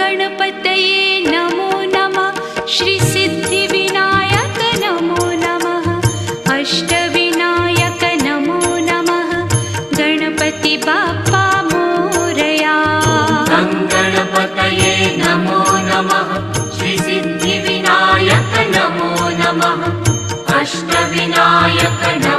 गणपतये नमो नमः श्री सिद्धिविनायक नमो नमः अष्टविनायक नमो नमः गणपति बाप्पा मोरया। गणपतये नमो नमः श्री सिद्धिविनायक नमो नमः अष्टविनायक नमो